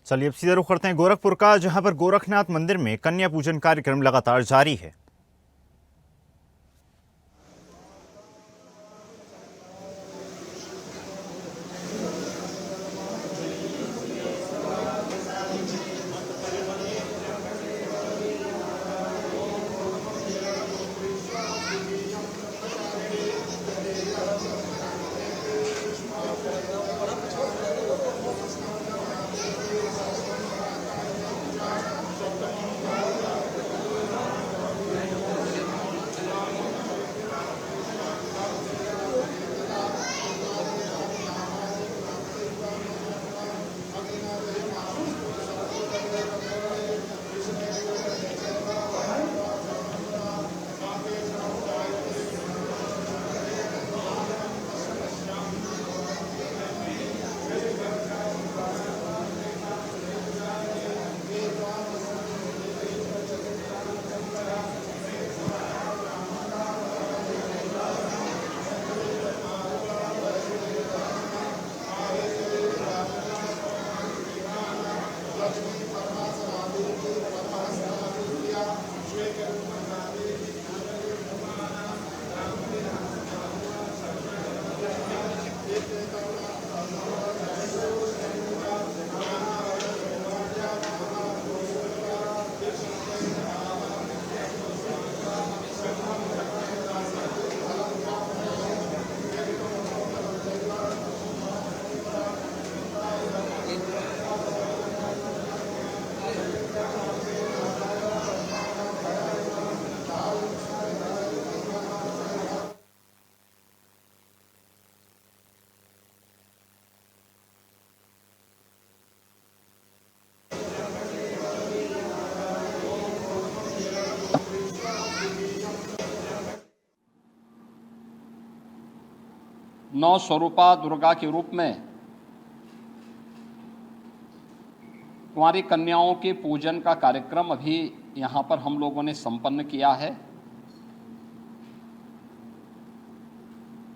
चलिए अब सीधे रुख करते हैं गोरखपुर का, जहां पर गोरखनाथ मंदिर में कन्या पूजन कार्यक्रम लगातार जारी है। 9 स्वरूपा दुर्गा के रूप में कुंवारी कन्याओं के पूजन का कार्यक्रम अभी यहाँ पर हम लोगों ने संपन्न किया है।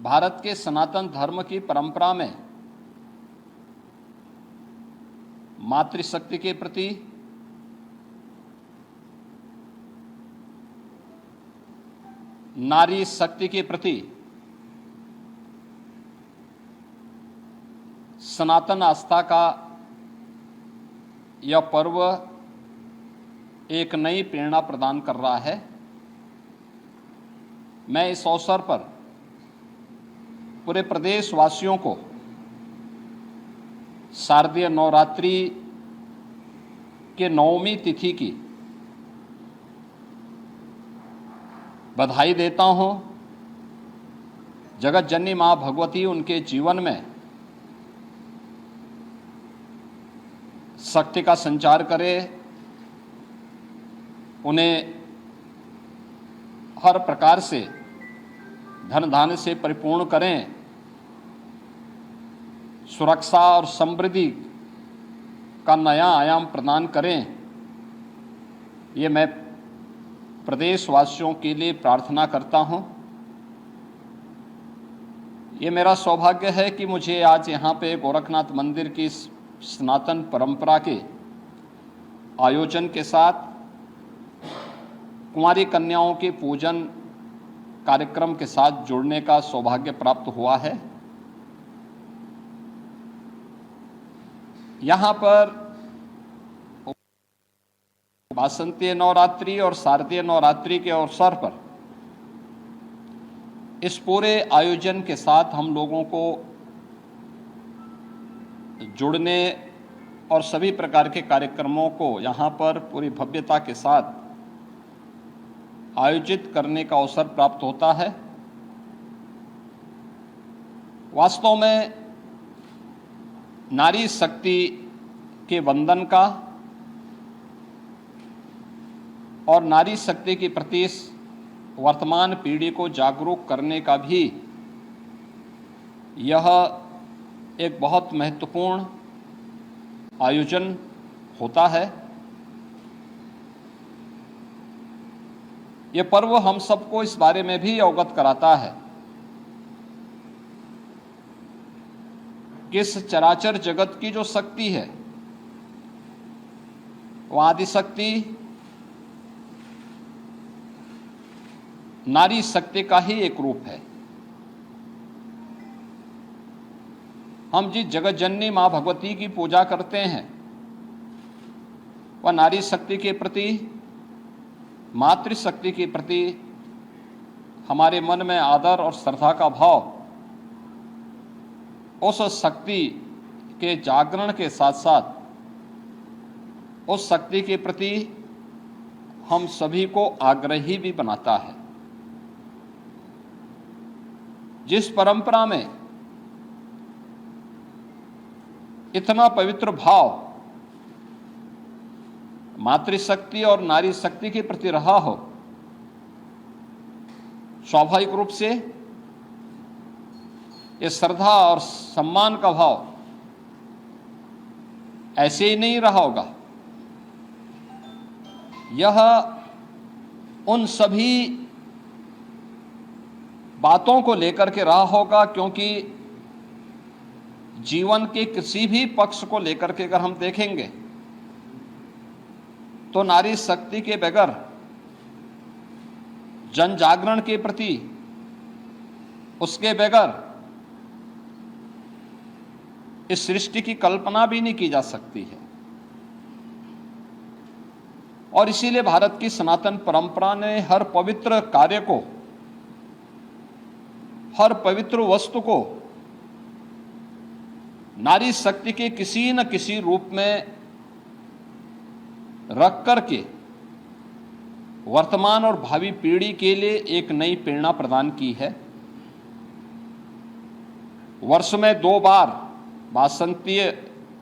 भारत के सनातन धर्म की परंपरा में मातृशक्ति के प्रति, नारी शक्ति के प्रति सनातन आस्था का यह पर्व एक नई प्रेरणा प्रदान कर रहा है। मैं इस अवसर पर पूरे प्रदेशवासियों को शारदीय नवरात्रि के 9वीं तिथि की बधाई देता हूं। जगत जननी मां भगवती उनके जीवन में शक्ति का संचार करे, उन्हें हर प्रकार से धन धान्य से परिपूर्ण करें, सुरक्षा और समृद्धि का नया आयाम प्रदान करें। ये मैं प्रदेशवासियों के लिए प्रार्थना करता हूं। ये मेरा सौभाग्य है कि मुझे आज यहाँ पे गोरखनाथ मंदिर की सनातन परंपरा के आयोजन के साथ कुंवारी कन्याओं के पूजन कार्यक्रम के साथ जुड़ने का सौभाग्य प्राप्त हुआ है। यहाँ पर वासंतीय नवरात्रि और शारदीय नवरात्रि के अवसर पर इस पूरे आयोजन के साथ हम लोगों को जुड़ने और सभी प्रकार के कार्यक्रमों को यहाँ पर पूरी भव्यता के साथ आयोजित करने का अवसर प्राप्त होता है। वास्तव में नारी शक्ति के वंदन का और नारी शक्ति के प्रति वर्तमान पीढ़ी को जागरूक करने का भी यह एक बहुत महत्वपूर्ण आयोजन होता है। ये पर्व हम सबको इस बारे में भी अवगत कराता है कि इस चराचर जगत की जो शक्ति है व आदिशक्ति नारी शक्ति का ही एक रूप है। हम जिस जगत जननी मां भगवती की पूजा करते हैं वह नारी शक्ति के प्रति, मातृशक्ति के प्रति हमारे मन में आदर और श्रद्धा का भाव उस शक्ति के जागरण के साथ साथ उस शक्ति के प्रति हम सभी को आग्रही भी बनाता है। जिस परंपरा में इतना पवित्र भाव मातृशक्ति और नारी शक्ति के प्रति रहा हो, स्वाभाविक रूप से ये श्रद्धा और सम्मान का भाव ऐसे ही नहीं रहा होगा। यह उन सभी बातों को लेकर के रहा होगा, क्योंकि जीवन के किसी भी पक्ष को लेकर के अगर हम देखेंगे तो नारी शक्ति के बगैर जन जागरण के प्रति, उसके बगैर इस सृष्टि की कल्पना भी नहीं की जा सकती है। और इसीलिए भारत की सनातन परंपरा ने हर पवित्र कार्य को, हर पवित्र वस्तु को नारी शक्ति के किसी न किसी रूप में रख करके वर्तमान और भावी पीढ़ी के लिए एक नई प्रेरणा प्रदान की है। वर्ष में 2 बार वासंतीय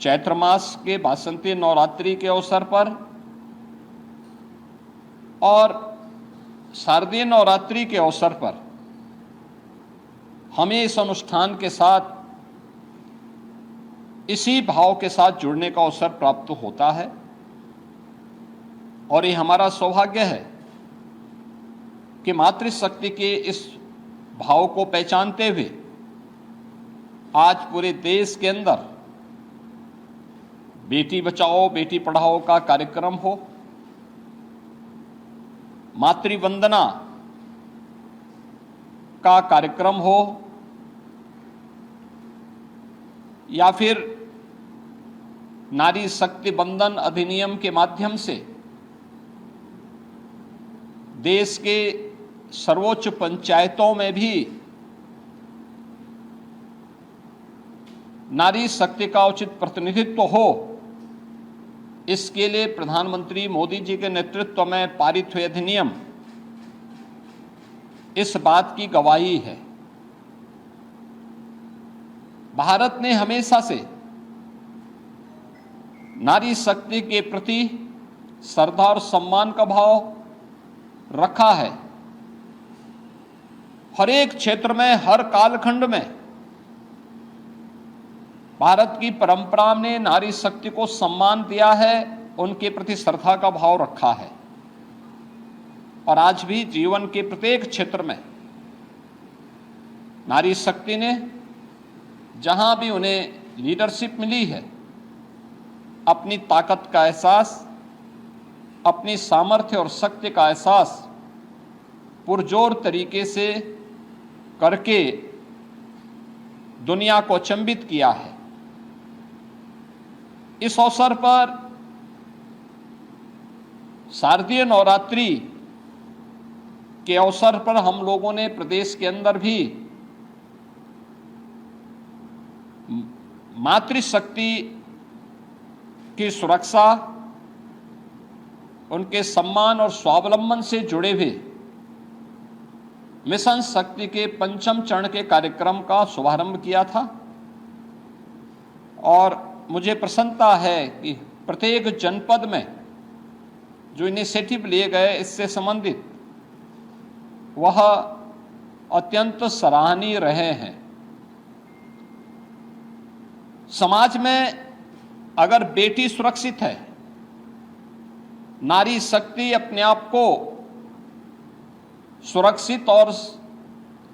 चैत्र मास के वासंतीय नवरात्रि के अवसर पर और शारदीय नवरात्रि के अवसर पर हमें इस अनुष्ठान के साथ, इसी भाव के साथ जुड़ने का अवसर प्राप्त होता है। और ये हमारा सौभाग्य है कि मातृशक्ति के इस भाव को पहचानते हुए आज पूरे देश के अंदर बेटी बचाओ बेटी पढ़ाओ का कार्यक्रम हो, मातृवंदना का कार्यक्रम हो, या फिर नारी शक्ति बंधन अधिनियम के माध्यम से देश के सर्वोच्च पंचायतों में भी नारी शक्ति का उचित प्रतिनिधित्व हो, इसके लिए प्रधानमंत्री मोदी जी के नेतृत्व में पारित हुए अधिनियम इस बात की गवाही है। भारत ने हमेशा से नारी शक्ति के प्रति श्रद्धा और सम्मान का भाव रखा है। हर एक क्षेत्र में, हर कालखंड में भारत की परंपरा ने नारी शक्ति को सम्मान दिया है, उनके प्रति श्रद्धा का भाव रखा है। और आज भी जीवन के प्रत्येक क्षेत्र में नारी शक्ति ने जहां भी उन्हें लीडरशिप मिली है, अपनी ताकत का एहसास, अपनी सामर्थ्य और शक्ति का एहसास पुरजोर तरीके से करके दुनिया को अचंभित किया है। इस अवसर पर शारदीय नवरात्रि के अवसर पर हम लोगों ने प्रदेश के अंदर भी मातृशक्ति की सुरक्षा, उनके सम्मान और स्वावलंबन से जुड़े हुए मिशन शक्ति के 5वें चरण के कार्यक्रम का शुभारंभ किया था। और मुझे प्रसन्नता है कि प्रत्येक जनपद में जो इनिशिएटिव लिए गए इससे संबंधित, वह अत्यंत सराहनीय रहे हैं। समाज में अगर बेटी सुरक्षित है, नारी शक्ति अपने आप को सुरक्षित और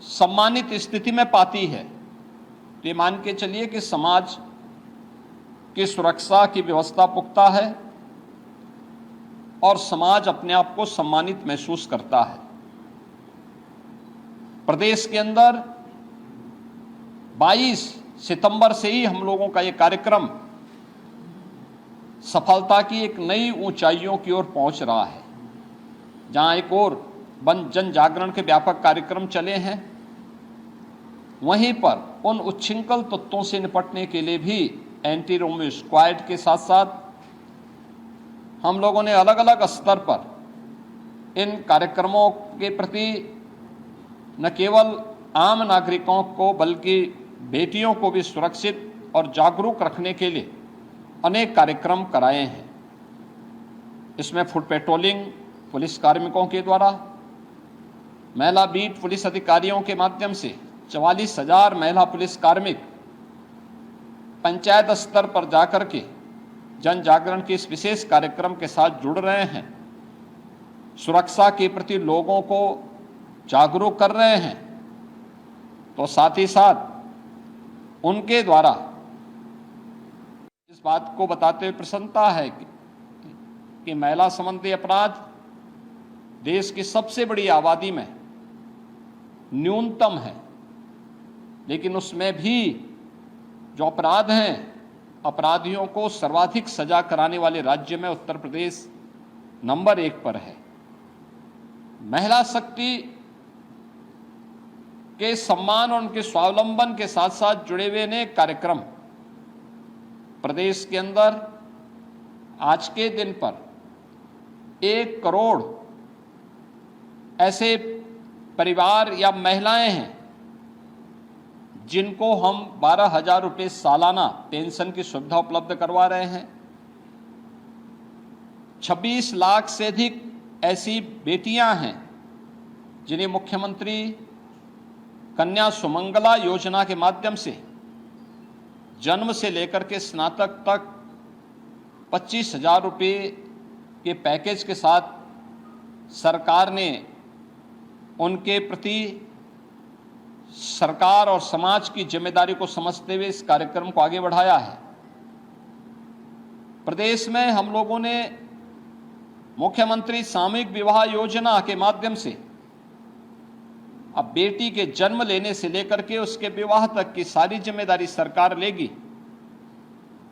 सम्मानित स्थिति में पाती है, तो ये मान के चलिए कि समाज की सुरक्षा की व्यवस्था पुख्ता है। और समाज अपने आप को सम्मानित महसूस करता है। प्रदेश के अंदर 22 सितंबर से ही हम लोगों का ये कार्यक्रम सफलता की एक नई ऊंचाइयों की ओर पहुंच रहा है। जहां एक और जन जागरण के व्यापक कार्यक्रम चले हैं, वहीं पर उन उच्छृंखल तत्वों से निपटने के लिए भी एंटी रोमियो स्क्वाड के साथ साथ हम लोगों ने अलग अलग स्तर पर इन कार्यक्रमों के प्रति न केवल आम नागरिकों को बल्कि बेटियों को भी सुरक्षित और जागरूक रखने के लिए अनेक कार्यक्रम कराए हैं। इसमें फुट पेट्रोलिंग पुलिस कार्मिकों के द्वारा, महिला बीट पुलिस अधिकारियों के माध्यम से 44,000 महिला पुलिस कार्मिक पंचायत स्तर पर जाकर के जन जागरण के इस विशेष कार्यक्रम के साथ जुड़ रहे हैं, सुरक्षा के प्रति लोगों को जागरूक कर रहे हैं। तो साथ ही साथ उनके द्वारा इस बात को बताते हुए प्रसन्नता है कि महिला संबंधी अपराध देश की सबसे बड़ी आबादी में न्यूनतम है, लेकिन उसमें भी जो अपराध हैं, अपराधियों को सर्वाधिक सजा कराने वाले राज्य में उत्तर प्रदेश नंबर 1 पर है। महिला शक्ति के सम्मान और उनके स्वावलंबन के साथ साथ जुड़े हुए अनेक कार्यक्रम प्रदेश के अंदर आज के दिन पर 1 करोड़ ऐसे परिवार या महिलाएं हैं जिनको हम 12,000 रुपये सालाना पेंशन की सुविधा उपलब्ध करवा रहे हैं। 26 लाख से अधिक ऐसी बेटियां हैं जिन्हें मुख्यमंत्री कन्या सुमंगला योजना के माध्यम से जन्म से लेकर के स्नातक तक 25,000 रुपये के पैकेज के साथ सरकार ने उनके प्रति सरकार और समाज की जिम्मेदारी को समझते हुए इस कार्यक्रम को आगे बढ़ाया है। प्रदेश में हम लोगों ने मुख्यमंत्री सामूहिक विवाह योजना के माध्यम से अब बेटी के जन्म लेने से लेकर के उसके विवाह तक की सारी जिम्मेदारी सरकार लेगी।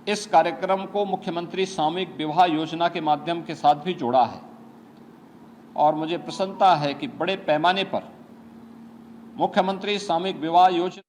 इस कार्यक्रम को मुख्यमंत्री सामूहिक विवाह योजना के माध्यम के साथ भी जोड़ा है और मुझे प्रसन्नता है कि बड़े पैमाने पर मुख्यमंत्री सामूहिक विवाह योजना